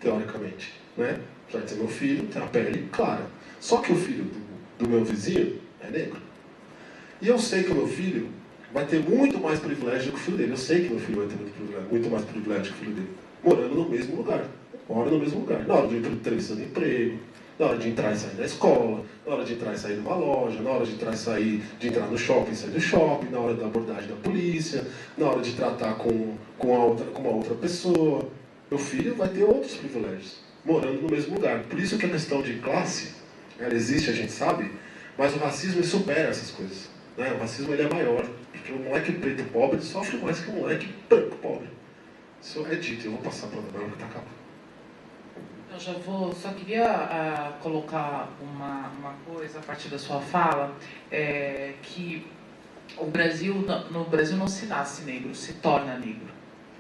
teoricamente, né? Apesar de ser meu filho, tem a pele clara. Só que o filho do meu vizinho é negro. E eu sei que o meu filho vai ter muito mais privilégio que o filho dele. Eu sei que meu filho vai ter muito mais privilégio que o filho dele. Morando no mesmo lugar. Mora no mesmo lugar. Na hora de entrevista de emprego, na hora de entrar e sair da escola, na hora de entrar e sair de uma loja, na hora de entrar e sair, de entrar no shopping e sair do shopping, na hora da abordagem da polícia, na hora de tratar com uma outra pessoa. Meu filho vai ter outros privilégios, morando no mesmo lugar. Por isso que a questão de classe, ela existe, a gente sabe, mas o racismo ele supera essas coisas. Né? O racismo ele é maior, porque o moleque preto pobre sofre mais que o moleque branco pobre. Isso é dito, eu vou passar para a Débora que está acabando. Eu só queria colocar uma coisa a partir da sua fala, que no Brasil não se nasce negro, se torna negro.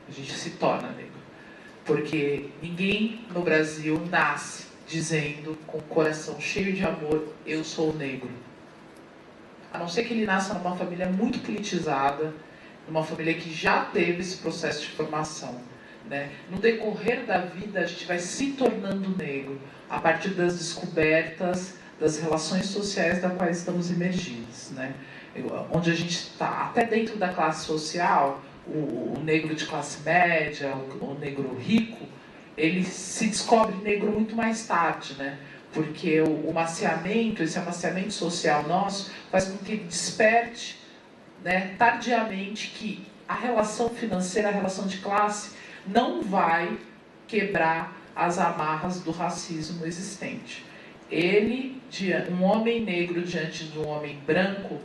A gente se torna negro. Porque ninguém no Brasil nasce dizendo, com o coração cheio de amor, eu sou negro. A não ser que ele nasça numa família muito politizada, numa família que já teve esse processo de formação. Né? No decorrer da vida, a gente vai se tornando negro, a partir das descobertas, das relações sociais das quais estamos imergidos. Né? Onde a gente está, até dentro da classe social, o negro de classe média, o negro rico, ele se descobre negro muito mais tarde, né? Porque o maciamento, esse amaciamento social nosso, faz com que ele desperte, né, tardiamente, que a relação financeira, a relação de classe, não vai quebrar as amarras do racismo existente. Um homem negro diante de um homem branco,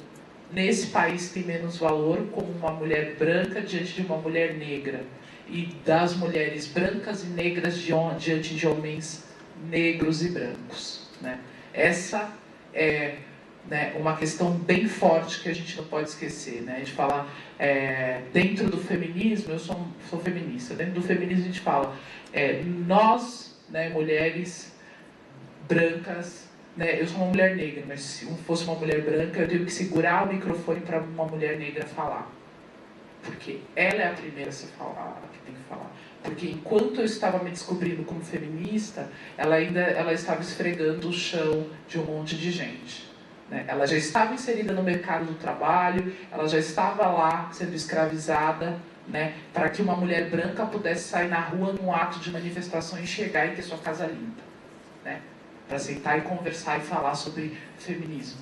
nesse país tem menos valor como uma mulher branca diante de uma mulher negra. E das mulheres brancas e negras diante de homens negros e brancos. Né? Essa é, né, uma questão bem forte que a gente não pode esquecer. Né? A gente fala, dentro do feminismo, eu sou feminista, dentro do feminismo a gente fala, nós, né, mulheres brancas, né, eu sou uma mulher negra, mas se eu fosse uma mulher branca, eu tenho que segurar o microfone para uma mulher negra falar. Porque ela é a primeira a se falar, a que tem que falar. Porque enquanto eu estava me descobrindo como feminista, ela estava esfregando o chão de um monte de gente. Né? Ela já estava inserida no mercado do trabalho, ela já estava lá sendo escravizada, né, para que uma mulher branca pudesse sair na rua num ato de manifestação e chegar e ter sua casa limpa. Né? Para sentar e conversar e falar sobre feminismo.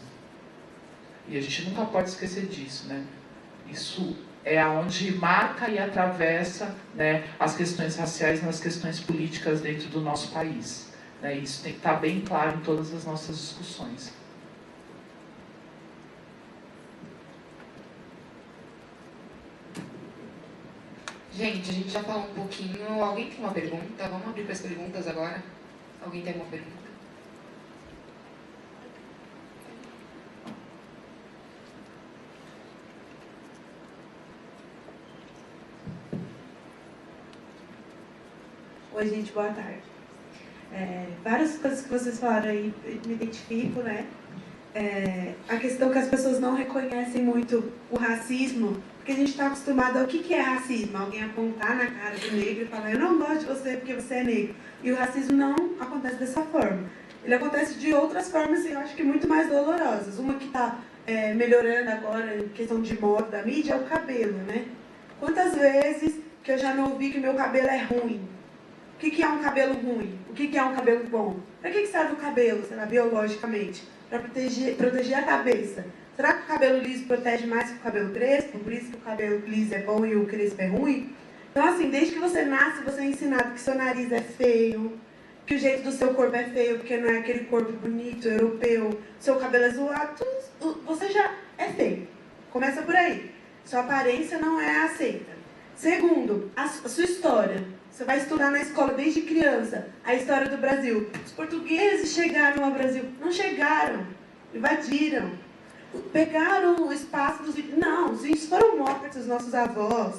E a gente nunca pode esquecer disso. Né? Isso é aonde marca e atravessa, né, as questões raciais nas questões políticas dentro do nosso país. Né? Isso tem que estar bem claro em todas as nossas discussões. Gente, a gente já falou um pouquinho. Alguém tem uma pergunta? Vamos abrir para as perguntas agora. Alguém tem uma pergunta? Oi, gente, boa tarde. Várias coisas que vocês falaram aí, eu me identifico, né? A questão que as pessoas não reconhecem muito o racismo, porque a gente está acostumado ao que é racismo? Alguém apontar na cara do negro e falar, eu não gosto de você porque você é negro. E o racismo não acontece dessa forma. Ele acontece de outras formas e eu acho que muito mais dolorosas. Uma que está melhorando agora em questão de moda da mídia é o cabelo, né? Quantas vezes que eu já não ouvi que meu cabelo é ruim? O que é um cabelo ruim? O que é um cabelo bom? Para que serve o cabelo, será biologicamente? Para proteger a cabeça. Será que o cabelo liso protege mais que o cabelo crespo? Por isso que o cabelo liso é bom e o crespo é ruim? Então, assim, desde que você nasce, você é ensinado que seu nariz é feio, que o jeito do seu corpo é feio, porque não é aquele corpo bonito, europeu, seu cabelo é zoado, você já é feio. Começa por aí. Sua aparência não é aceita. Segundo, a sua história. Você vai estudar na escola desde criança a história do Brasil. Os portugueses chegaram ao Brasil. Não chegaram. Invadiram. Pegaram o espaço dos... Não, os índios foram mortos, os nossos avós.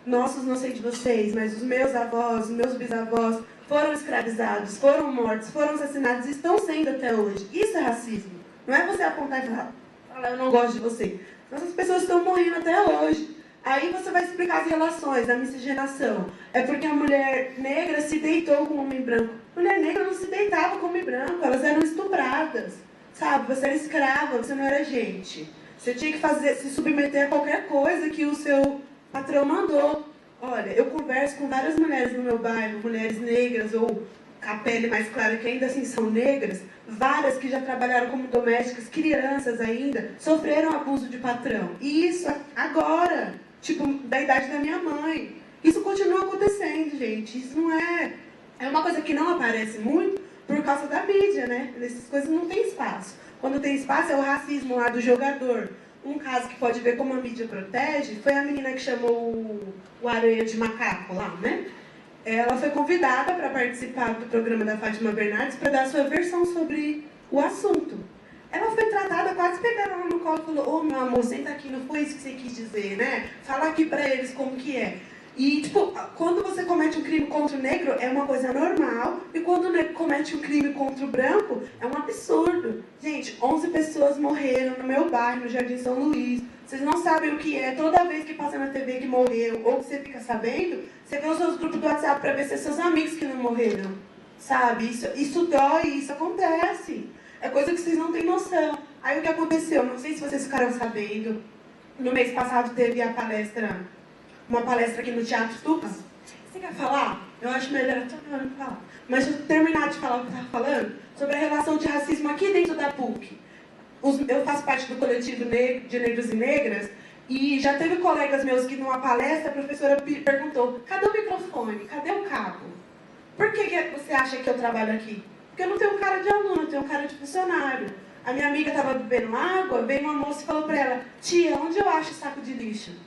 Nossos, não sei de vocês, mas os meus avós, os meus bisavós foram escravizados, foram mortos, foram assassinados e estão sendo até hoje. Isso é racismo. Não é você apontar e falar, eu não gosto de você. Essas pessoas estão morrendo até hoje. Aí você vai explicar as relações, a miscigenação. É porque a mulher negra se deitou com o homem branco. Mulher negra não se deitava com o homem branco, elas eram estupradas. Sabe? Você era escrava, você não era gente. Você tinha que se submeter a qualquer coisa que o seu patrão mandou. Olha, eu converso com várias mulheres no meu bairro, mulheres negras ou com a pele mais clara, que ainda assim são negras, várias que já trabalharam como domésticas, crianças ainda, sofreram abuso de patrão. E isso agora, tipo, da idade da minha mãe. Isso continua acontecendo, gente. Isso não é... É uma coisa que não aparece muito por causa da mídia, né? Essas coisas não tem espaço. Quando tem espaço é o racismo lá do jogador. Um caso que pode ver como a mídia protege foi a menina que chamou o Aranha de Macaco lá, né? Ela foi convidada para participar do programa da Fátima Bernardes para dar a sua versão sobre o assunto. Ela foi tratada, quase pegaram ela no colo e falou: ô, meu amor, senta aqui, não foi isso que você quis dizer, né? Fala aqui para eles como que é. E, tipo, quando você comete um crime contra o negro, é uma coisa normal. E quando o negro comete um crime contra o branco, é um absurdo. Gente, 11 pessoas morreram no meu bairro, no Jardim São Luís. Vocês não sabem o que é. Toda vez que passa na TV que morreu, ou que você fica sabendo, você vê os seus grupos do WhatsApp para ver se é seus amigos que não morreram. Sabe? Isso dói, isso acontece. É coisa que vocês não têm noção. Aí o que aconteceu? Não sei se vocês ficaram sabendo. No mês passado teve a palestra... Uma palestra aqui no Teatro Tuca. Você quer falar? Eu acho melhor eu falar. Mas deixa eu terminar de falar o que eu estava falando sobre a relação de racismo aqui dentro da PUC. Eu faço parte do coletivo de negros e negras e já teve colegas meus que numa palestra a professora perguntou: cadê o microfone? Cadê o cabo? Por que você acha que eu trabalho aqui? Porque eu não tenho cara de aluno, eu tenho cara de funcionário. A minha amiga estava bebendo água, veio uma moça e falou para ela: tia, onde eu acho saco de lixo?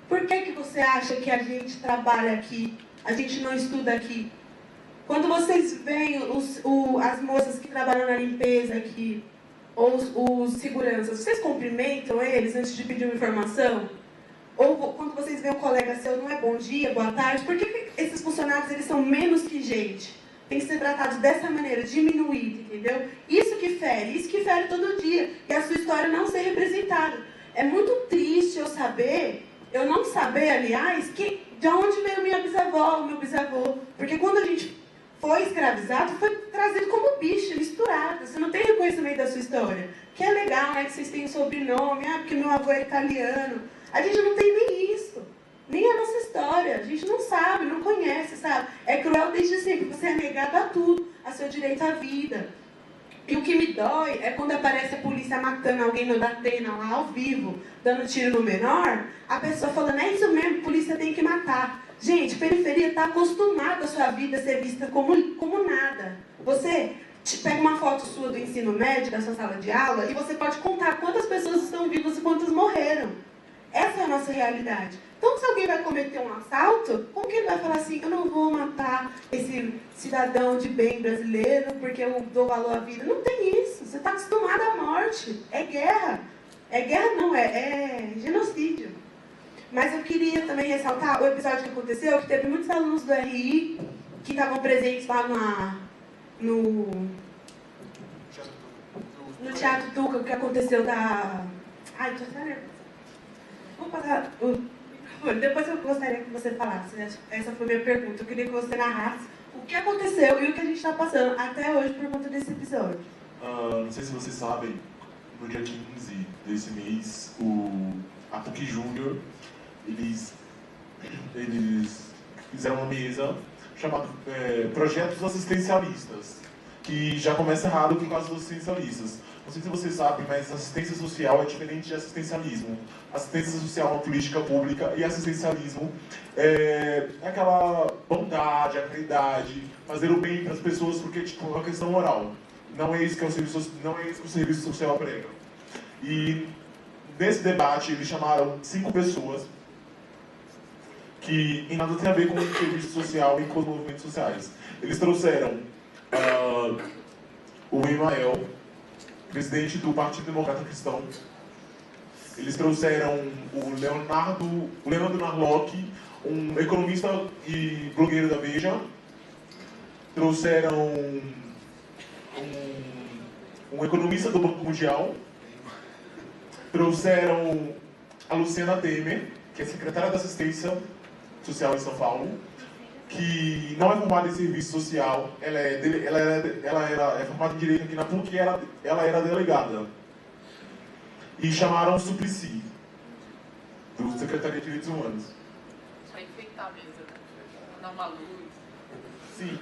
Por que você acha que a gente trabalha aqui, a gente não estuda aqui? Quando vocês veem as moças que trabalham na limpeza aqui, ou os seguranças, vocês cumprimentam eles antes de pedir uma informação? Ou quando vocês veem um colega seu, não é bom dia, boa tarde? Por que esses funcionários eles são menos que gente? Tem que ser tratados dessa maneira, diminuído, entendeu? Isso que fere todo dia. E a sua história não ser representada. É muito triste eu não saber, aliás, de onde veio minha bisavó, o meu bisavô. Porque quando a gente foi escravizado, foi trazido como bicho, misturado. Você não tem reconhecimento da sua história. Que é legal, né? Que vocês têm um sobrenome, porque meu avô é italiano. A gente não tem nem isso. Nem a nossa história. A gente não sabe, não conhece, sabe? É cruel desde sempre. Você é negado a tudo, a seu direito à vida. E o que me dói é quando aparece a polícia matando alguém no Datena, lá ao vivo, dando tiro no menor, a pessoa falando: é isso mesmo, a polícia tem que matar. Gente, periferia está acostumada a sua vida a ser vista como nada. Você pega uma foto sua do ensino médio, da sua sala de aula, e você pode contar quantas pessoas estão vivas e quantas morreram. Essa é a nossa realidade. Então, se alguém vai cometer um assalto, como que ele vai falar assim: eu não vou matar esse cidadão de bem brasileiro porque eu dou valor à vida? Não tem isso. Você está acostumado à morte. É guerra. É guerra não, é genocídio. Mas eu queria também ressaltar o episódio que aconteceu, que teve muitos alunos do RI que estavam presentes lá no Teatro Tuca, o que aconteceu da... Ai, tô até nervosa. Vou passar o microfone. Depois eu gostaria que você falasse, né? Essa foi a minha pergunta. Eu queria que você narrasse o que aconteceu e o que a gente está passando até hoje por conta desse episódio. Não sei se vocês sabem, no dia 15 desse mês, a PUC Júnior, eles fizeram uma mesa chamada Projetos Assistencialistas, que já começa errado por causa dos assistencialistas. Não sei se vocês sabem, mas assistência social é diferente de assistencialismo. Assistência social é uma política pública e assistencialismo é aquela bondade, a caridade, fazer o bem para as pessoas porque tipo, é uma questão moral. Não é isso que o serviço social prega. E nesse debate eles chamaram 5 pessoas que em nada tem a ver com o serviço social e com os movimentos sociais. Eles trouxeram o Emael, presidente do Partido Democrata Cristão. Eles trouxeram o Leandro Narlock, um economista e blogueiro da Veja. Trouxeram um economista do Banco Mundial. Trouxeram a Luciana Temer, que é secretária da Assistência Social em São Paulo, que não é formada em serviço social, ela é formada em Direito aqui na PUC e ela era delegada. E chamaram o Suplicy, do Secretaria de Direitos Humanos. Pra enfeitar mesmo, né? Dar uma luz. Sim,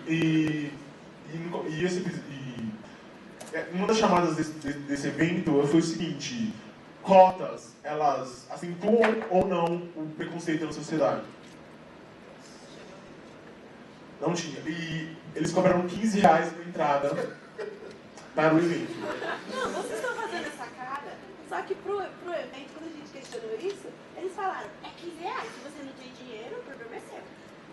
uma das chamadas desse evento foi o seguinte: cotas, elas acentuam ou não o preconceito na sociedade? Não tinha. E eles cobraram R$15 para entrada para o evento. Não, vocês estão fazendo essa cara, só que pro evento, quando a gente questionou isso, eles falaram, é R$15, se você não tem dinheiro, o problema é seu.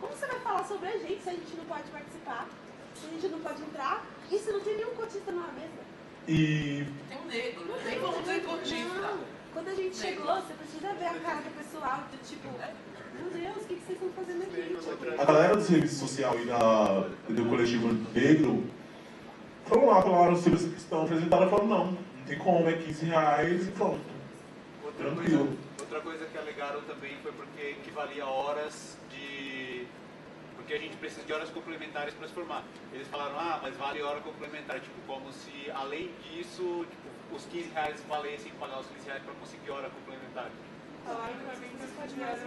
Como você vai falar sobre a gente se a gente não pode participar, se a gente não pode entrar, e se não tem nenhum cotista numa mesa? E... Tem um negro, não tem como ter cotista. Não. Quando a gente chegou, você precisa ver a cara do pessoal, do tipo, meu Deus, o que vocês estão fazendo aqui? A galera do serviço social e do coletivo negro foram lá, falaram sobre essa questão, apresentaram e falaram, não tem como, é R$15 e pronto. Outra coisa que alegaram também foi porque equivalia a horas de... Porque a gente precisa de horas complementares para se formar. Eles falaram, mas vale hora complementar, tipo, como se além disso, tipo, os R$15 valessem pagar os R$15 para conseguir hora complementar. Falaram pra mim que pode mais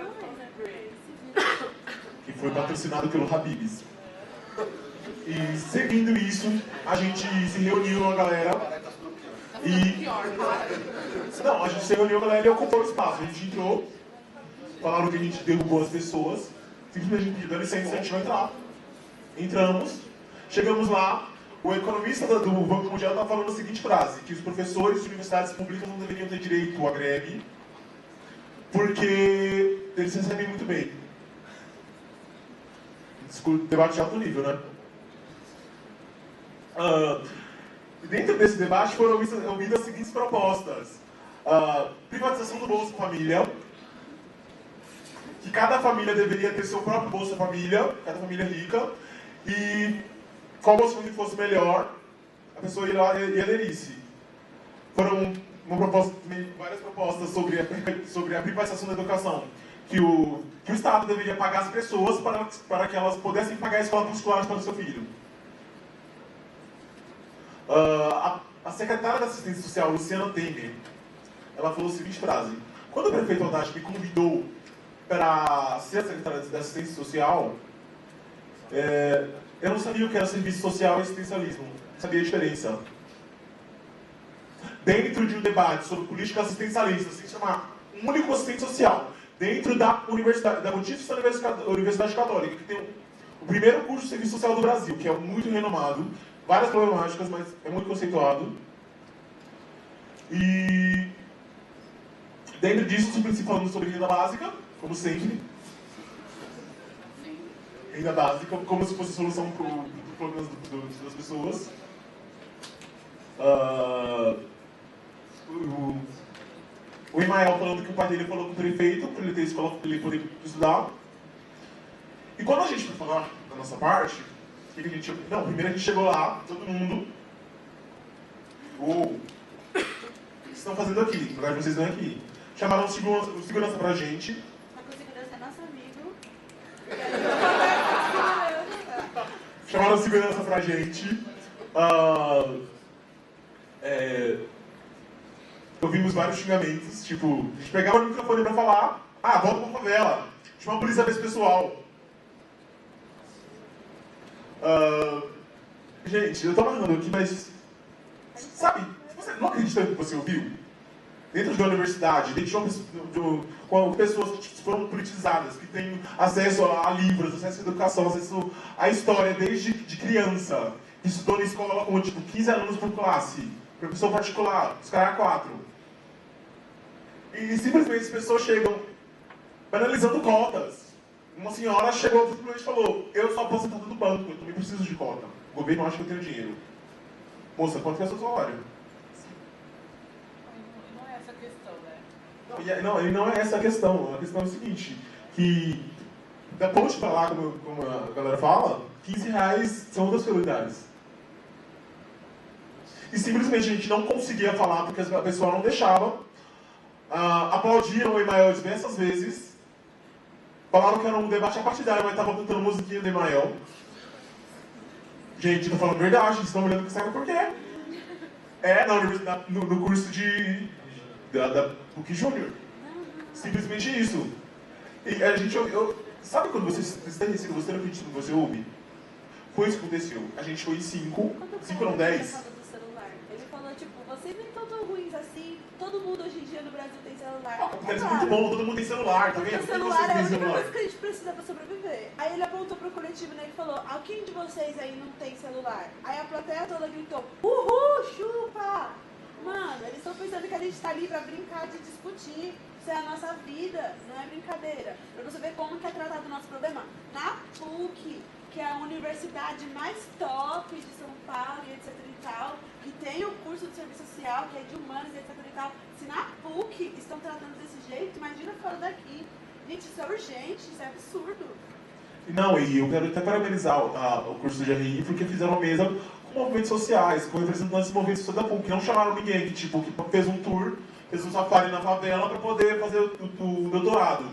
Que foi patrocinado pelo Habib's. E seguindo isso, a gente se reuniu a galera e... Não, a gente se reuniu a galera e ocupou o espaço. A gente entrou, falaram que a gente derrubou as pessoas, simplesmente pediu dá licença, a gente vai entrar. Entramos, chegamos lá, o economista do Banco Mundial estava falando a seguinte frase, que os professores de universidades públicas não deveriam ter direito à greve, porque eles recebem muito bem. Debate de alto nível, né? Dentro desse debate foram ouvidas as seguintes propostas. Privatização do Bolsa Família, que cada família deveria ter seu próprio Bolsa Família, cada família rica, e qual Bolsa Família fosse melhor, a pessoa ia lá e aderisse. Foram várias propostas sobre a privatização da educação, que o Estado deveria pagar as pessoas para que elas pudessem pagar a escola particular para o seu filho. A secretária da Assistência Social, Luciana Temer, ela falou a seguinte frase: quando o prefeito Haddad me convidou para ser a secretária da Assistência Social, eu não sabia o que era serviço social e assistencialismo, não sabia a diferença. Dentro de um debate sobre política assistencialista, sem chamar um único assistente social, dentro da Universidade, da Pontifícia Universidade Católica, que tem o primeiro curso de serviço social do Brasil, que é muito renomado, várias problemáticas, mas é muito conceituado. E dentro disso, falando sobre renda básica, como sempre. Renda básica, como se fosse a solução para os problemas das pessoas. O Emael falando que o pai dele falou com o prefeito para ele ter escola, para ele poder estudar. E quando a gente foi falar da nossa parte, primeiro a gente chegou lá, todo mundo. O que vocês estão fazendo aqui? O lugar de vocês não é aqui. Chamaram o segurança pra gente. A segurança é nosso amigo. Chamaram a segurança pra gente. Ouvimos vários xingamentos, tipo, a gente pegava o microfone pra falar, volta pra favela, chama a polícia desse pessoal. Gente, eu tô amarrando aqui, mas, sabe, você não acredita no que você ouviu? Dentro da universidade, com pessoas que foram politizadas, que têm acesso a livros, acesso à educação, acesso à história desde de criança, que estudou na escola com, 15 alunos por classe, professor particular, os caras 4. E simplesmente as pessoas chegam banalizando cotas. Uma senhora chegou e simplesmente falou: eu sou aposentada do banco, eu também preciso de cota. O governo acha que eu tenho dinheiro. Moça, quanto é o seu salário? Não é essa a questão, né? Não é essa a questão. A questão é o seguinte, que da ponte pra lá, como a galera fala, R$15 são outras prioridades. E simplesmente a gente não conseguia falar porque a pessoa não deixava. Aplaudiram o Emael diversas vezes, Falaram que era um debate partidário, mas tava cantando musiquinha de Emael. Gente, tô falando verdade, vocês estão olhando que sabe por quê. É, no curso da PUC Júnior. Simplesmente isso. E a gente, sabe quando você está recebido, você não acredita no que você ouve? Foi isso que aconteceu. A gente foi em 5 não 10. Ele falou, tipo, vocês nem tão ruins assim, todo mundo hoje em dia no Brasil tem celular. O capitalismo é muito bom, todo mundo tem celular, tá vendo? O celular é a única coisa que a gente precisa pra sobreviver. Aí ele apontou pro coletivo, né, e falou, quem de vocês aí não tem celular? Aí a plateia toda gritou, uhul, chupa! Mano, eles estão pensando que a gente tá ali pra brincar de discutir. Isso é a nossa vida, não é brincadeira. Pra você ver como que é tratado o nosso problema. Na PUC, que é a universidade mais top de São Paulo e etc e tal, que tem o curso de serviço social, que é de humanos e etc e tal. Se na PUC estão tratando desse jeito, imagina fora daqui. Gente, isso é urgente, isso é absurdo. Não, e eu quero até parabenizar o curso de RI, porque fizeram a mesa com movimentos sociais, com representantes de movimentos sociais da PUC. Não chamaram ninguém que fez um tour, fez um safari na favela para poder fazer o doutorado.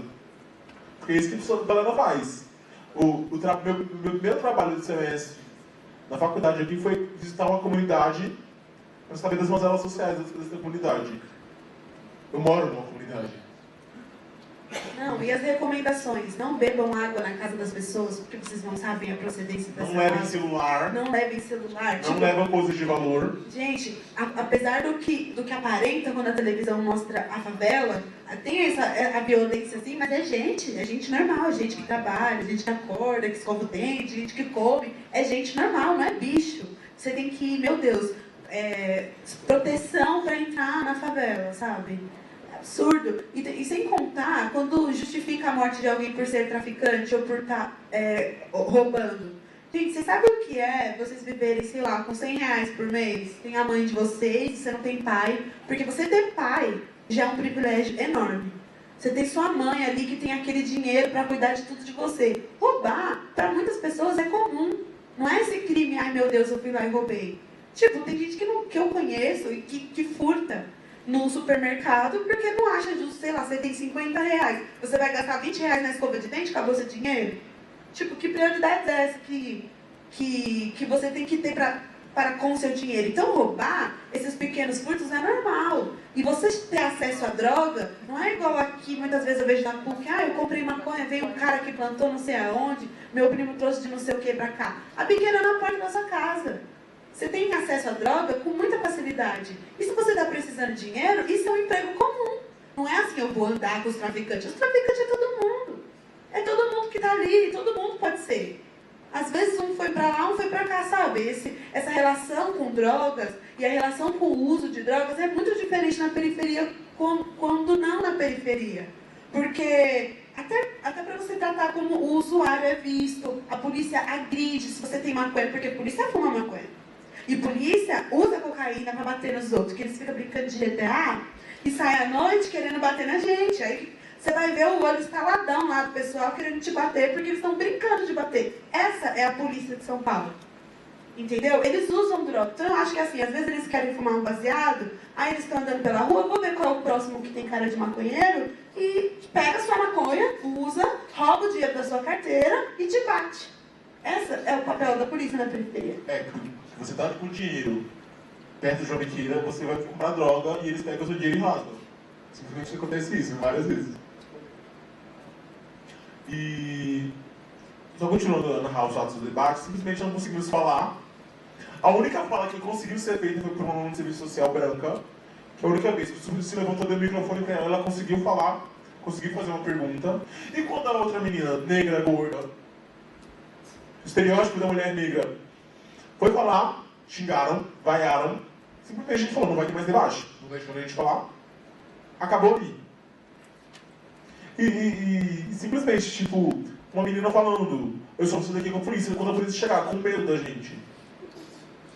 Porque é isso que a galera faz. Meu primeiro trabalho de semestre na faculdade aqui foi visitar uma comunidade para saber das mazelas sociais dessa comunidade. Eu moro numa comunidade. Não, e as recomendações? Não bebam água na casa das pessoas, porque vocês não sabem a procedência dessa água. Não levem celular. Não levem celular. Não levam coisas de valor. Gente, apesar do que aparenta quando a televisão mostra a favela, tem a violência assim, mas é gente normal, é gente que trabalha, é gente que acorda, que escova o dente, gente que come, é gente normal, não é bicho. Você tem que, meu Deus, proteção para entrar na favela, sabe? Absurdo. E sem contar, quando justifica a morte de alguém por ser traficante ou por estar roubando. Gente, vocês sabem o que é vocês viverem, sei lá, com 100 reais por mês? Tem a mãe de vocês, você não tem pai. Porque você ter pai já é um privilégio enorme. Você tem sua mãe ali que tem aquele dinheiro para cuidar de tudo de você. Roubar, para muitas pessoas, é comum. Não é esse crime, ai meu Deus, eu fui lá e roubei. Tipo, tem gente que eu conheço e que furta no supermercado porque não acha justo, sei lá, você tem 50 reais, você vai gastar 20 reais na escova de dente, acabou seu dinheiro? Tipo, que prioridade é essa que você tem que ter para com o seu dinheiro? Então, roubar esses pequenos furtos é normal. E você ter acesso à droga não é igual aqui, muitas vezes eu vejo na PUC, eu comprei maconha, veio um cara que plantou não sei aonde, meu primo trouxe de não sei o que para cá. A pequena é na porta da sua casa. Você tem acesso à droga com muita facilidade. E se você está precisando de dinheiro, isso é um emprego comum. Não é assim, eu vou andar com os traficantes. Os traficantes é todo mundo. É todo mundo que está ali, todo mundo pode ser. Às vezes um foi para lá, um foi para cá, sabe? Essa relação com drogas e a relação com o uso de drogas é muito diferente na periferia quando não na periferia. Porque até para você tratar como o usuário é visto, a polícia agride se você tem maconha, porque a polícia fuma maconha. E polícia usa cocaína para bater nos outros, que eles ficam brincando de GTA e saem à noite querendo bater na gente. Aí você vai ver o olho estaladão lá do pessoal querendo te bater porque eles estão brincando de bater. Essa é a polícia de São Paulo. Entendeu? Eles usam droga. Então eu acho que assim, às vezes eles querem fumar um baseado, aí eles estão andando pela rua, vou ver qual é o próximo que tem cara de maconheiro, e pega a sua maconha, usa, rouba o dinheiro da sua carteira e te bate. Esse é o papel da polícia na periferia. Você está com dinheiro perto de uma mentira, você vai comprar droga e eles pegam o seu dinheiro e rasgam. Simplesmente acontece isso várias vezes. E só continuando a narrar os fatos do debate, simplesmente não conseguimos falar. A única fala que conseguiu ser feita foi por uma aluna de serviço social branca, que a única vez que o se levantou do microfone para ela conseguiu falar, conseguiu fazer uma pergunta. E quando a outra menina, negra, gorda, o estereótipo da mulher negra, foi falar, xingaram, vaiaram, simplesmente a gente falou, não vai ter mais debate, não deixou a gente falar, acabou ali. E simplesmente, tipo, uma menina falando, eu só preciso daqui com a polícia, quando a polícia chegar, com medo da gente.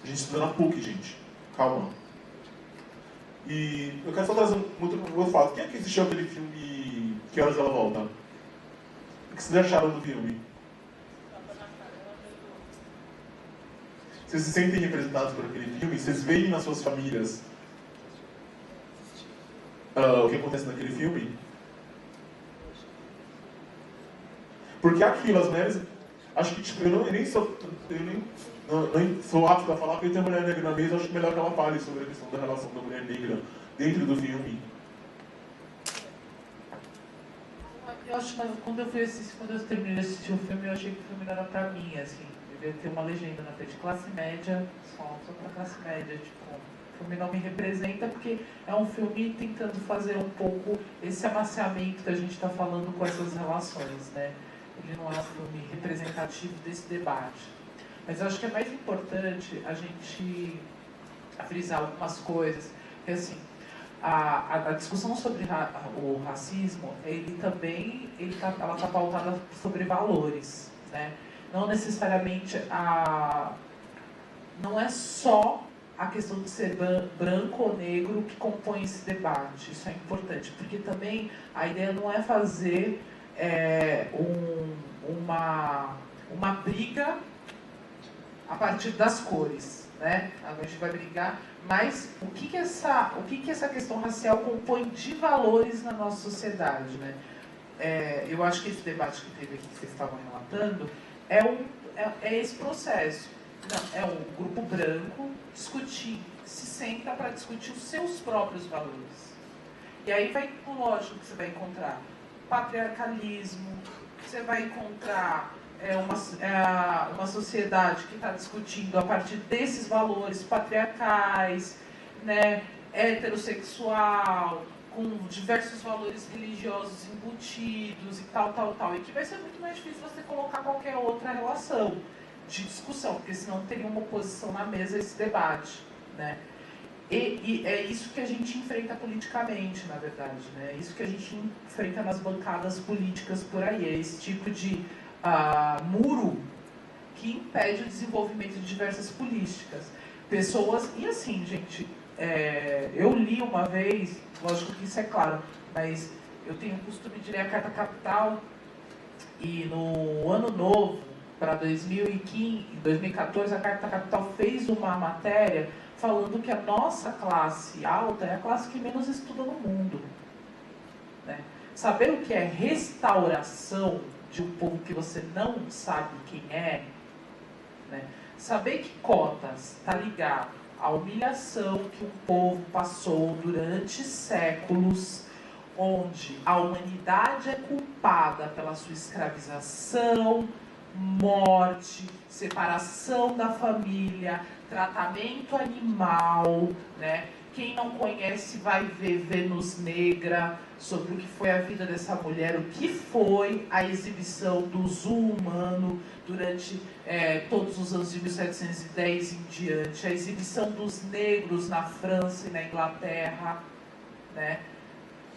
A gente estuda na PUC, gente, calma. E eu quero só trazer um outro fato. Quem é que assistiu aquele filme Que Horas Ela Volta? O que vocês acharam do filme? Vocês se sentem representados por aquele filme? Vocês veem nas suas famílias o que acontece naquele filme? Porque aquilo, as mulheres, acho que tipo, eu nem sou apto a falar, porque tem uma mulher negra na mesa, acho melhor que ela fale sobre a questão da relação da mulher negra dentro do filme. Eu acho que quando eu terminei de assistir o filme, eu achei que o filme não era pra mim, assim. Devia ter uma legenda na frente, classe média, só pra classe média, tipo, o filme não me representa, porque é um filme tentando fazer um pouco esse amaciamento que a gente está falando com essas relações, né? Ele não é um filme representativo desse debate. Mas eu acho que é mais importante a gente frisar algumas coisas, porque assim, a discussão sobre o racismo, ela está pautada sobre valores, né? Não necessariamente não é só a questão de ser branco ou negro que compõe esse debate. Isso é importante, porque também a ideia não é fazer uma briga a partir das cores, né? A gente vai brigar, mas o que essa questão racial compõe de valores na nossa sociedade, né? Eu acho que esse debate que teve aqui, que vocês estavam relatando, é esse processo. Não, é um grupo branco se senta para discutir os seus próprios valores. E aí lógico que você vai encontrar patriarcalismo, você vai encontrar uma sociedade que está discutindo a partir desses valores patriarcais, né, heterossexual, com diversos valores religiosos embutidos e tal, e que vai ser muito mais difícil você colocar qualquer outra relação de discussão, porque senão teria uma oposição na mesa a esse debate, né? E é isso que a gente enfrenta politicamente, na verdade, né? É isso que a gente enfrenta nas bancadas políticas por aí, é esse tipo de muro que impede o desenvolvimento de diversas políticas. Pessoas, e assim, gente, eu li uma vez, lógico que isso é claro, mas eu tenho o costume de ler a Carta Capital, e no ano novo, para 2014, a Carta Capital fez uma matéria falando que a nossa classe alta é a classe que menos estuda no mundo, né? Saber o que é restauração de um povo que você não sabe quem é, né? Saber que cotas está ligado à humilhação que o povo passou durante séculos, onde a humanidade é culpada pela sua escravização, morte, separação da família, tratamento animal, né? Quem não conhece vai ver Vênus Negra, sobre o que foi a vida dessa mulher, o que foi a exibição do uso humano durante todos os anos de 1710 em diante, a exibição dos negros na França e na Inglaterra, né?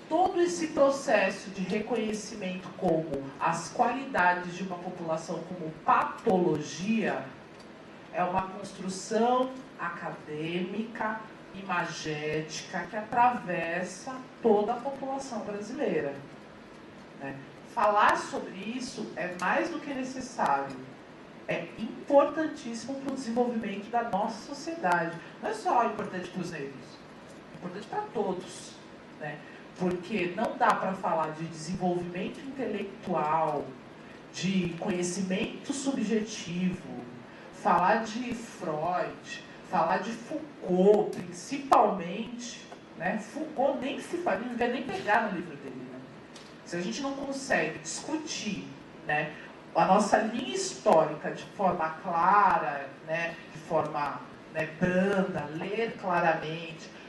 Todo esse processo de reconhecimento como as qualidades de uma população como patologia é uma construção acadêmica, imagética, que atravessa toda a população brasileira, né? Falar sobre isso é mais do que necessário, é importantíssimo para o desenvolvimento da nossa sociedade. Não é só importante para os negros, é importante para todos, né? Porque não dá para falar de desenvolvimento intelectual, de conhecimento subjetivo, falar de Freud, falar de Foucault, principalmente, né? Foucault nem se fala, não vai nem pegar no livro dele, né? Se a gente não consegue discutir, né, a nossa linha histórica de forma clara, né, de forma, né, branda, ler claramente,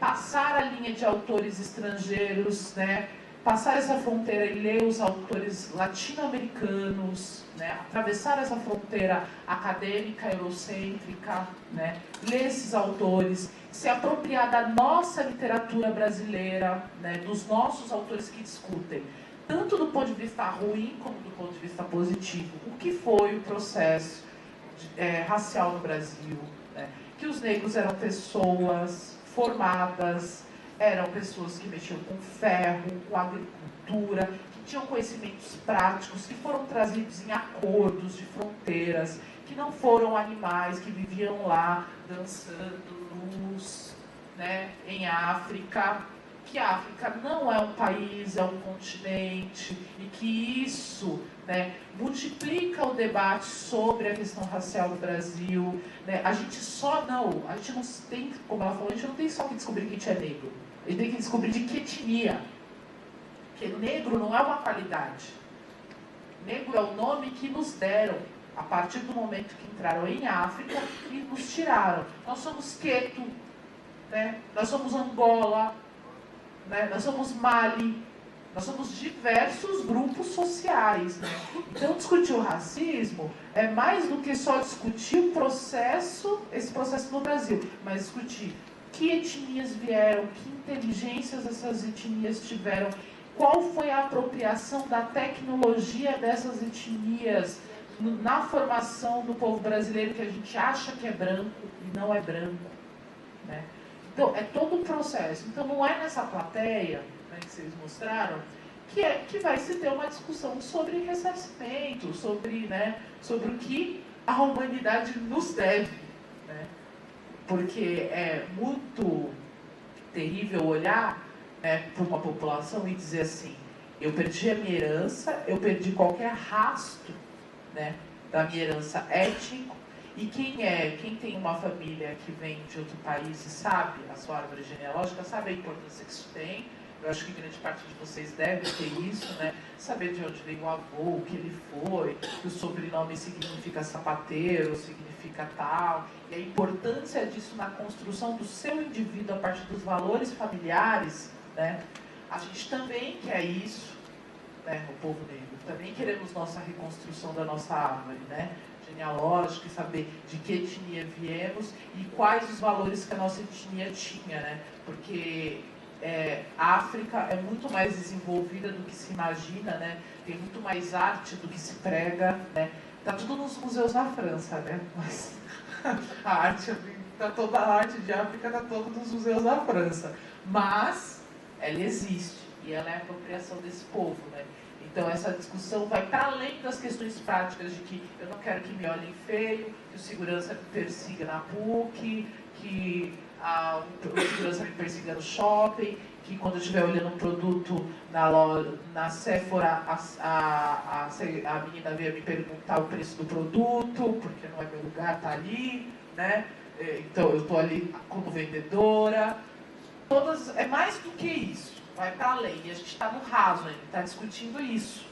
passar a linha de autores estrangeiros, né, passar essa fronteira e ler os autores latino-americanos, né, atravessar essa fronteira acadêmica, eurocêntrica, né, ler esses autores, se apropriar da nossa literatura brasileira, né, dos nossos autores que discutem, tanto do ponto de vista ruim como do ponto de vista positivo, o que foi o processo racial no Brasil, né, que os negros eram pessoas formadas, eram pessoas que mexiam com ferro, com agricultura, que tinham conhecimentos práticos, que foram trazidos em acordos de fronteiras, que não foram animais que viviam lá dançando luz, né, em África, que a África não é um país, é um continente, e que isso né? Multiplica o debate sobre a questão racial do Brasil, né? A gente não tem, como ela falou, a gente não tem só que descobrir que a gente é negro, a gente tem que descobrir de que etnia, porque negro não é uma qualidade, negro é o nome que nos deram a partir do momento que entraram em África e nos tiraram. Nós somos Queto, né? Nós somos Angola, né? Nós somos Mali, nós somos diversos grupos sociais, né? Então, discutir o racismo é mais do que só discutir o processo, esse processo no Brasil, mas discutir que etnias vieram, que inteligências essas etnias tiveram, qual foi a apropriação da tecnologia dessas etnias na formação do povo brasileiro, que a gente acha que é branco e não é branco, né? Então, é todo um processo. Então, não é nessa plateia, né, que vocês mostraram, que vai se ter uma discussão sobre ressarcimento, sobre o que a humanidade nos deve, né? Porque é muito terrível olhar, né, para uma população e dizer assim: eu perdi a minha herança, eu perdi qualquer rastro, né, da minha herança étnica. E quem tem uma família que vem de outro país e sabe a sua árvore genealógica, sabe a importância que isso tem. Eu acho que grande parte de vocês deve ter isso, né? Saber de onde veio o avô, o que ele foi, que o sobrenome significa sapateiro, significa tal, e a importância disso na construção do seu indivíduo a partir dos valores familiares, né? A gente também quer isso, né, o povo negro. Também queremos nossa reconstrução da nossa árvore, né, genealógica, e saber de que etnia viemos e quais os valores que a nossa etnia tinha, né? Porque a África é muito mais desenvolvida do que se imagina, né? Tem muito mais arte do que se prega, né? Tá tudo nos museus na França, né? Mas toda a arte de África está toda nos museus da França. Mas ela existe e ela é a apropriação desse povo, né? Então essa discussão vai para além das questões práticas de que eu não quero que me olhem feio, que o segurança me persiga na PUC, que o segurança me persiga no shopping, que quando eu estiver olhando um produto na Sephora, a menina venha me perguntar o preço do produto, porque não é meu lugar, tá ali, né? Então eu estou ali como vendedora. É mais do que isso. Vai para além, e a gente está no raso ainda, está discutindo isso.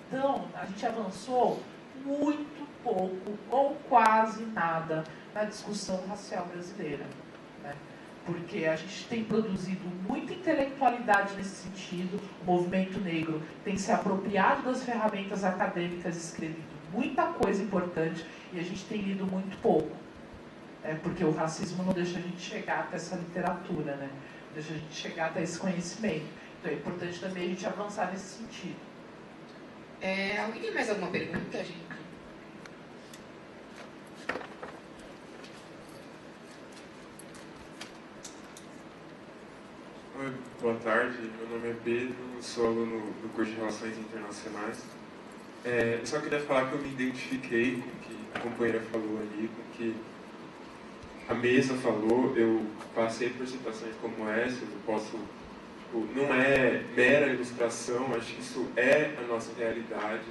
Então, a gente avançou muito pouco, ou quase nada, na discussão racial brasileira, né? Porque a gente tem produzido muita intelectualidade nesse sentido, o movimento negro tem se apropriado das ferramentas acadêmicas, escrevido muita coisa importante, e a gente tem lido muito pouco. Porque o racismo não deixa a gente chegar até essa literatura, né? Deixa a gente chegar até esse conhecimento. Então é importante também a gente avançar nesse sentido. Alguém tem mais alguma pergunta, gente? Oi, boa tarde. Meu nome é Pedro, sou aluno do curso de Relações Internacionais. Eu só queria falar que eu me identifiquei com o que a companheira falou ali, com o que a mesa falou. Eu passei por situações como essa, eu posso, não é mera ilustração, acho que isso é a nossa realidade.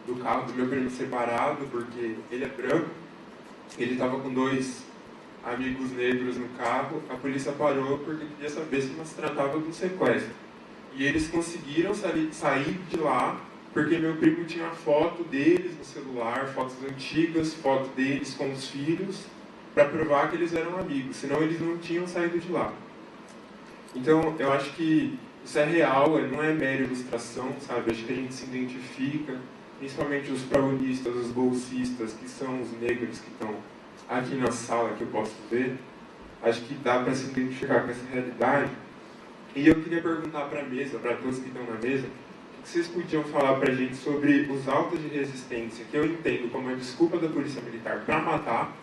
Do carro do meu primo separado, porque ele é branco, ele estava com 2 amigos negros no carro, a polícia parou porque queria saber se não se tratava de um sequestro. E eles conseguiram sair de lá, porque meu primo tinha foto deles no celular, fotos antigas, foto deles com os filhos, para provar que eles eram amigos, senão eles não tinham saído de lá. Então, eu acho que isso é real, não é mera ilustração, sabe? Acho que a gente se identifica, principalmente os paulistas, os bolsistas, que são os negros que estão aqui na sala, que eu posso ver. Acho que dá para se identificar com essa realidade. E eu queria perguntar para a mesa, para todos que estão na mesa, o que vocês podiam falar para a gente sobre os autos de resistência, que eu entendo como a desculpa da polícia militar para matar,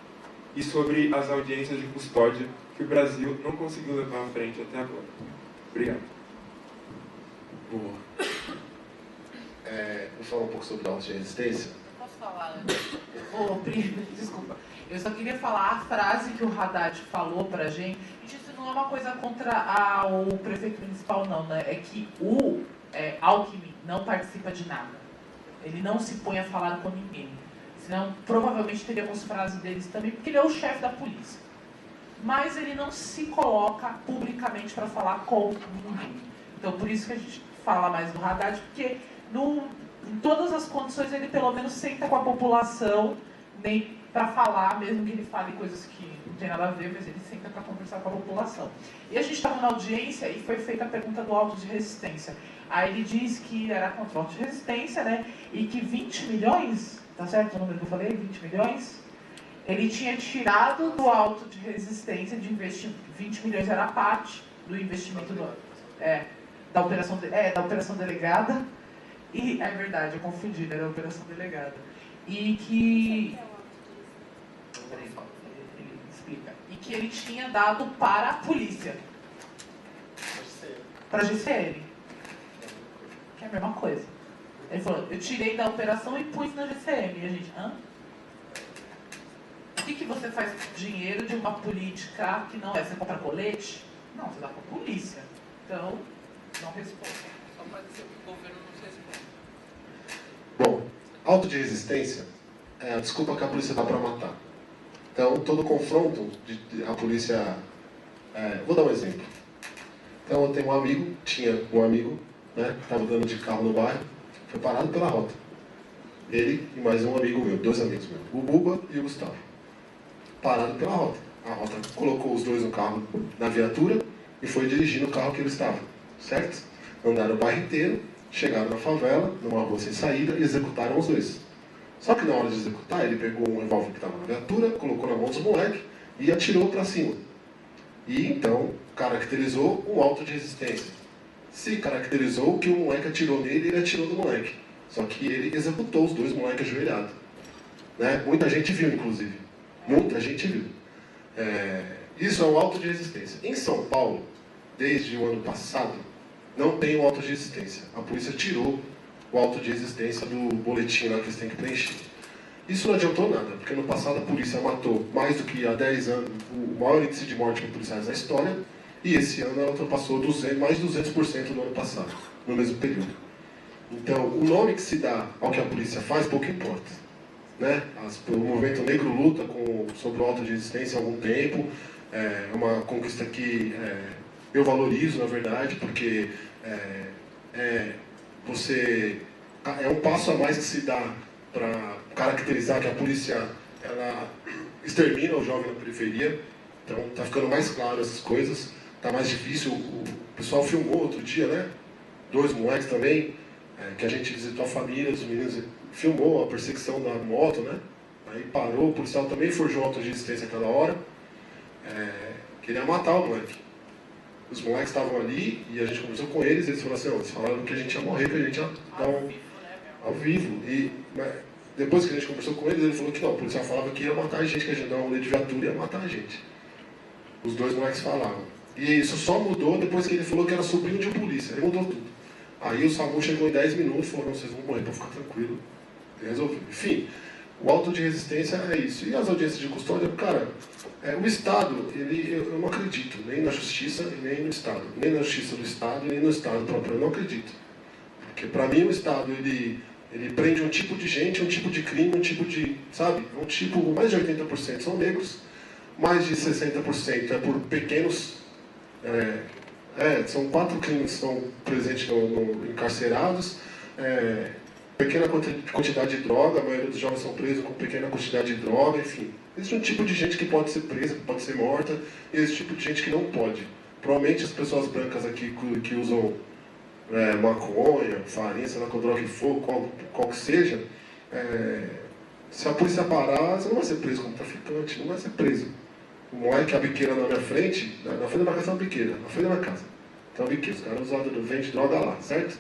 e sobre as audiências de custódia que o Brasil não conseguiu levar à frente até agora. Obrigado. Boa. Vou falar um pouco sobre autos de resistência. Posso falar antes? Desculpa. Eu só queria falar a frase que o Haddad falou pra gente. Isso não é uma coisa contra o prefeito municipal, não, né? É que o Alckmin não participa de nada. Ele não se põe a falar com ninguém. Senão, provavelmente teríamos frases deles também, porque ele é o chefe da polícia. Mas ele não se coloca publicamente para falar com ninguém. Então, por isso que a gente fala mais do Haddad, porque em todas as condições ele pelo menos senta com a população, nem para falar, mesmo que ele fale coisas que não tem nada a ver, mas ele senta para conversar com a população. E a gente estava na audiência e foi feita a pergunta do auto de resistência. Aí ele diz que era contra o auto de resistência, né? E que 20 milhões, tá certo o número que eu falei? 20 milhões? Ele tinha tirado do auto de resistência de investir 20 milhões, era parte do investimento da operação delegada. E é verdade, eu confundi, era a operação delegada. E que... Peraí, ele explica. E que ele tinha dado para a polícia. Para a GCM. Que é a mesma coisa. Ele falou, eu tirei da operação e pus na GCM. E a gente, hã? O que você faz com dinheiro de uma política que não é? Você compra colete? Não, você dá para a polícia. Então, não responde. Só pode ser que o governo não se responde. Bom, auto de resistência é a desculpa que a polícia dá para matar. Então, todo confronto, a polícia... vou dar um exemplo. Então, eu tenho tinha um amigo, né, que estava andando de carro no bairro, foi parado pela rota. Ele e mais um amigo meu, 2 amigos meus, o Buba e o Gustavo. Parado pela rota. A rota colocou os dois no carro, na viatura, e foi dirigindo o carro que eles estavam, certo? Andaram o bairro inteiro, chegaram na favela, numa rua sem saída, e executaram os dois. Só que na hora de executar, ele pegou um revólver que estava na viatura, colocou na mão dos moleques e atirou para cima. E então caracterizou um auto de resistência. Se caracterizou que o moleque atirou nele, ele atirou no moleque. Só que ele executou os 2 moleques ajoelhados. Né? Muita gente viu, inclusive. Muita gente viu. Isso é um auto de resistência. Em São Paulo, desde o ano passado, não tem o auto de resistência. A polícia tirou o auto de resistência do boletim lá que eles têm que preencher. Isso não adiantou nada, porque no passado a polícia matou mais do que há 10 anos o maior índice de morte por policiais da história, e esse ano ela ultrapassou mais de 200% do ano passado, no mesmo período. Então, o nome que se dá ao que a polícia faz, pouco importa. Né? O movimento negro luta sobre o auto de resistência há algum tempo, é uma conquista que eu valorizo, na verdade, porque é um passo a mais que se dá para caracterizar que a polícia ela extermina o jovem na periferia. Então está ficando mais claro essas coisas, está mais difícil. O pessoal filmou outro dia, né? 2 moleques também, que a gente visitou a família dos meninos, filmou a perseguição da moto, né? Aí parou, o policial também forjou auto de resistência aquela hora, queria matar o moleque. Os moleques estavam ali e a gente conversou com eles, eles falaram assim, eles falaram que a gente ia morrer, que a gente ia dar ao vivo. E depois que a gente conversou com eles, ele falou que não, o policial falava que ia matar a gente, que a gente ia dar um rolê de viatura e ia matar a gente. Os 2 moleques falavam. E isso só mudou depois que ele falou que era sobrinho de um polícia, aí mudou tudo. Aí o SAMU chegou em 10 minutos e falou, não, vocês vão morrer, para ficar tranquilo. E resolveu. Enfim, o auto de resistência é isso. E as audiências de custódia, cara, o Estado, eu não acredito, nem na justiça e nem no Estado. Nem na justiça do Estado e nem no Estado próprio, eu não acredito. Porque para mim o Estado, ele prende um tipo de gente, um tipo de crime, um tipo de, sabe? Um tipo, mais de 80% são negros, mais de 60% é por pequenos... são 4 crimes que estão presentes encarcerados, pequena quantidade de droga, a maioria dos jovens são presos com pequena quantidade de droga, enfim. Existe um tipo de gente que pode ser presa, que pode ser morta, e esse tipo de gente que não pode. Provavelmente as pessoas brancas aqui que usam maconha, farinha, sei lá, com droga que for, qual que seja, se a polícia parar, você não vai ser preso como traficante, não vai ser preso. O moleque, a biqueira na minha frente, na frente da minha casa tem uma biqueira, na frente da minha casa. Tem uma biqueira, os caras vendem droga lá, certo?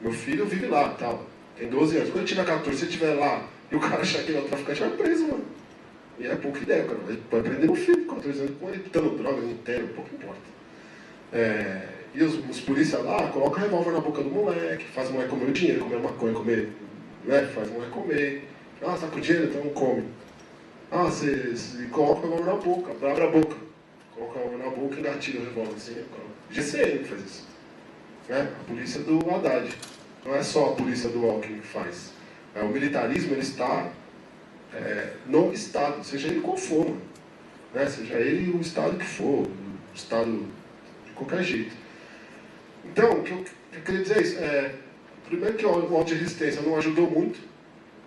Meu filho vive lá, tal. Tem 12 anos. Quando ele tiver 14, se ele estiver lá e o cara achar que ele é um traficante, vai preso, mano. E é pouca ideia, cara. Vai prender meu filho com 14 anos, com ele dando droga, não tem, pouco importa. E os policiais lá colocam revólver na boca do moleque, faz o moleque comer o dinheiro, comer maconha, comer, né? Faz o moleque comer. Ah, você tá com dinheiro? Então come. Ah, você coloca o revólver na boca, abre a boca. Coloca o revólver na boca e engatilha o revólver assim. GCM faz isso. A polícia do Haddad. Não é só a polícia do Alckmin que faz. O militarismo ele está no Estado, seja ele qual for, né? Seja ele o Estado que for, o Estado de qualquer jeito. Então, o que eu queria dizer é isso. Primeiro que o auto de resistência não ajudou muito,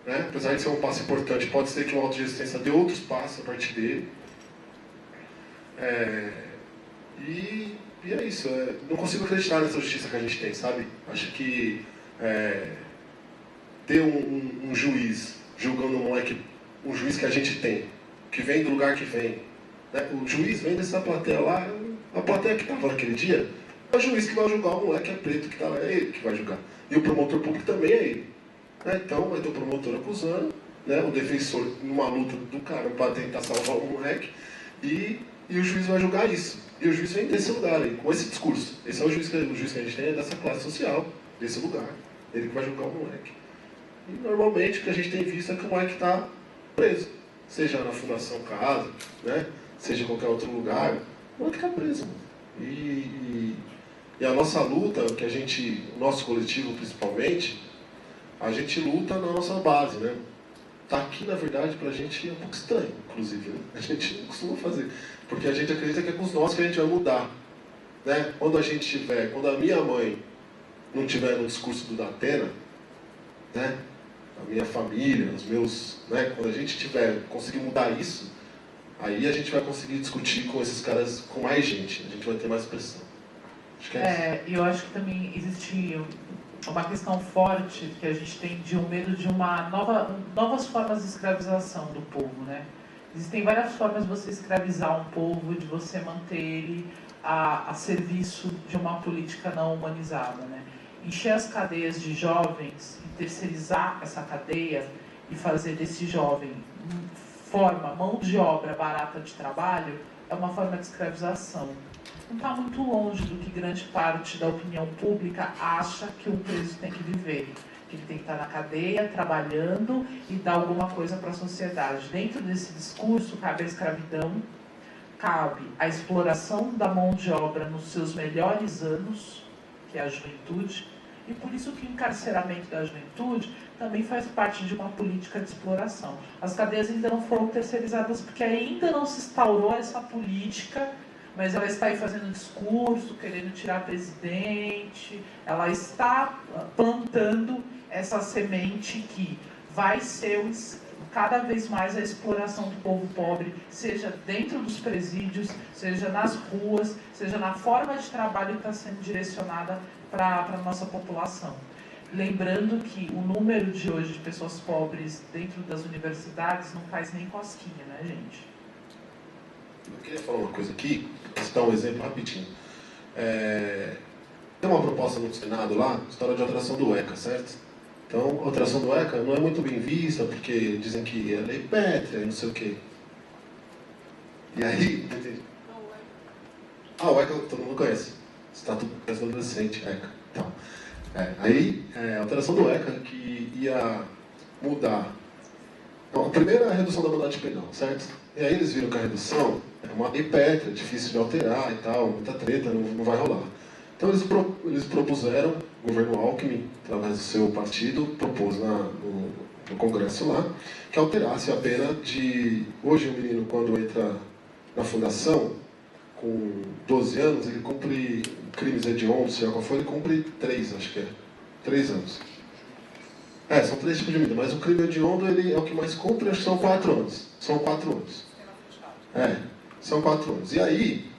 né? Apesar de ser um passo importante, pode ser que o auto de resistência dê outros passos a partir dele. E é isso. Não consigo acreditar nessa justiça que a gente tem, sabe? Acho que ter um juiz julgando um moleque, um juiz que a gente tem, que vem do lugar que vem, né? O juiz vem dessa plateia lá, a plateia que estava naquele dia, é o juiz que vai julgar o moleque preto que está lá, é ele que vai julgar. E o promotor público também é ele. Né? Então vai ter o promotor acusando, né? O defensor numa luta do cara para tentar salvar o moleque, e o juiz vai julgar isso. E o juiz vem desse lugar aí, com esse discurso. Esse é o juiz que a gente tem, é dessa classe social, desse lugar. Ele que vai julgar o moleque. E normalmente o que a gente tem visto é que o moleque está preso. Seja na Fundação Casa, né? Seja em qualquer outro lugar, o moleque está preso. E a nossa luta, que a gente, o nosso coletivo principalmente, a gente luta na nossa base, né? Tá aqui, na verdade, pra gente é um pouco estranho, inclusive, né? A gente não costuma fazer, porque a gente acredita que é com os nossos que a gente vai mudar, né? Quando a minha mãe não tiver no discurso do Datena, né? A minha família, os meus, né? Quando a gente conseguir mudar isso, aí a gente vai conseguir discutir com esses caras, com mais gente, a gente vai ter mais pressão. Acho que é isso. Eu acho que também existe uma questão forte que a gente tem de um medo de novas formas de escravização do povo, né? Existem várias formas de você escravizar um povo, de você manter ele a serviço de uma política não humanizada, né? Encher as cadeias de jovens e terceirizar essa cadeia e fazer desse jovem mão de obra barata de trabalho é uma forma de escravização. Não está muito longe do que grande parte da opinião pública acha que um preso tem que viver. Que ele tem que estar na cadeia, trabalhando e dar alguma coisa para a sociedade. Dentro desse discurso cabe a escravidão, cabe a exploração da mão de obra nos seus melhores anos, que é a juventude, e por isso que o encarceramento da juventude também faz parte de uma política de exploração. As cadeias ainda não foram terceirizadas porque ainda não se instaurou essa política, mas ela está aí fazendo discurso, querendo tirar presidente, ela está plantando essa semente que vai ser cada vez mais a exploração do povo pobre, seja dentro dos presídios, seja nas ruas, seja na forma de trabalho que está sendo direcionada para a nossa população. Lembrando que o número de hoje de pessoas pobres dentro das universidades não faz nem cosquinha, né, gente? Eu queria falar uma coisa aqui, vou citar um exemplo rapidinho. Tem uma proposta no Senado lá, história de alteração do ECA, certo? Então, a alteração do ECA não é muito bem vista, porque dizem que é lei pétrea, não sei o quê. E aí... o ECA todo mundo conhece. Estatuto do Adolescente, ECA. Então, a alteração do ECA que ia mudar... Então, a primeira é a redução da mandante penal, certo? E aí eles viram que a redução é uma lei pétrea, difícil de alterar e tal, muita treta, não vai rolar. Então eles propuseram, o governo Alckmin, através do seu partido, propôs no Congresso lá, que alterasse a pena de... Hoje o menino, quando entra na fundação, com 12 anos, ele cumpre crimes hediondos, seja qual for, ele cumpre 3, acho que é. 3 anos. São 3 tipos de medida, mas o crime hediondo ele é o que mais cumpre, acho que são 4 anos. São 4 anos. São 4 anos. E aí,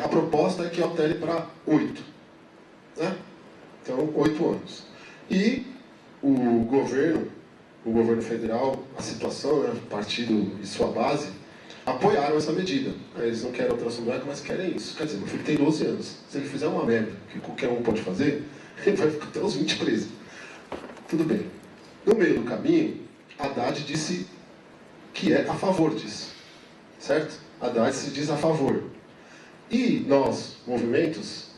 a proposta é que altere para 8. Né? Então, 8 anos. E o governo federal, a situação, né, o partido e sua base, apoiaram essa medida. Eles não querem alteração do ECA, mas querem isso. Quer dizer, meu filho tem 12 anos. Se ele fizer uma merda que qualquer um pode fazer, ele vai ficar até os 20 presos. Tudo bem. No meio do caminho, Haddad disse que é a favor disso. Certo? Haddad se diz a favor. E nós, movimentos,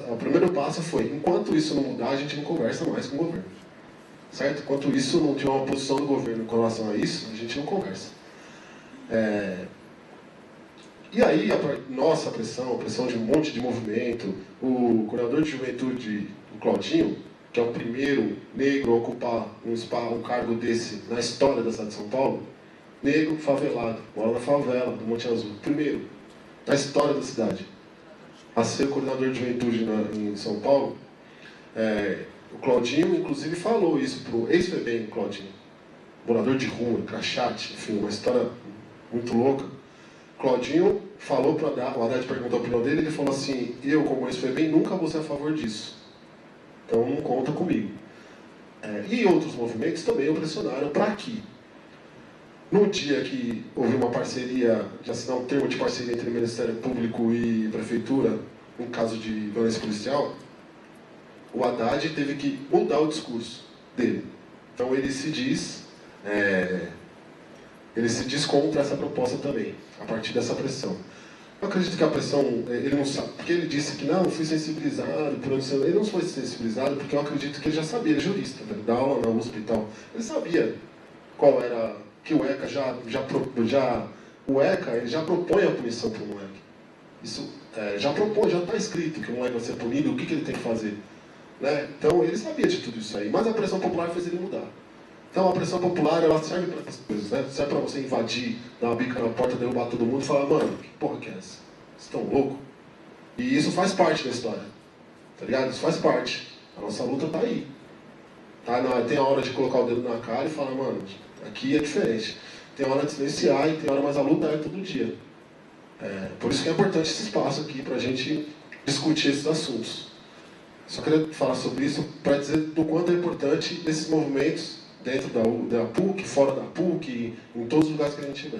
o primeiro passo foi, enquanto isso não mudar, a gente não conversa mais com o governo. Certo? Enquanto isso não tiver uma posição do governo com relação a isso, a gente não conversa. E aí, a pressão de um monte de movimento, o coordenador de juventude, o Claudinho, que é o primeiro negro a ocupar um cargo desse na história da cidade de São Paulo, negro favelado, mora na favela do Monte Azul, primeiro na história da cidade, a ser coordenador de juventude em São Paulo. O Claudinho, inclusive, falou isso para o ex-FEBEM, Claudinho, morador de rua, crachate, enfim, uma história muito louca. Claudinho falou para o Haddad, perguntou a opinião dele, ele falou assim: eu, como ex-FEBEM, nunca vou ser a favor disso, então não conta comigo. E outros movimentos também o pressionaram para que, no dia que houve uma parceria, de assinar um termo de parceria entre o Ministério Público e Prefeitura, em caso de violência policial, o Haddad teve que mudar o discurso dele. Então ele se diz contra essa proposta também, a partir dessa pressão. Eu acredito que a pressão, ele não sabe, porque ele disse que não, fui sensibilizado, ele não foi sensibilizado porque eu acredito que ele já sabia, ele é jurista, né, dá aula na USP e tal. Ele sabia qual era, que o ECA o ECA ele já propõe a punição para o moleque. Isso já propõe, já está escrito que o moleque vai ser punido, o que ele tem que fazer. Né? Então ele sabia de tudo isso aí, mas a pressão popular fez ele mudar. Então a pressão popular ela serve para essas coisas, né? Serve para você invadir, dar uma bica na porta, derrubar todo mundo e falar: mano, que porra que é essa? Vocês estão loucos? E isso faz parte da história, tá ligado? Isso faz parte. A nossa luta tá aí. Tem a hora de colocar o dedo na cara e falar: mano, aqui é diferente. Tem a hora de silenciar e tem a hora, mas a luta é todo dia. Por isso que é importante esse espaço aqui para a gente discutir esses assuntos. Só queria falar sobre isso para dizer do quanto é importante esses movimentos dentro da PUC, fora da PUC, em todos os lugares que a gente vê.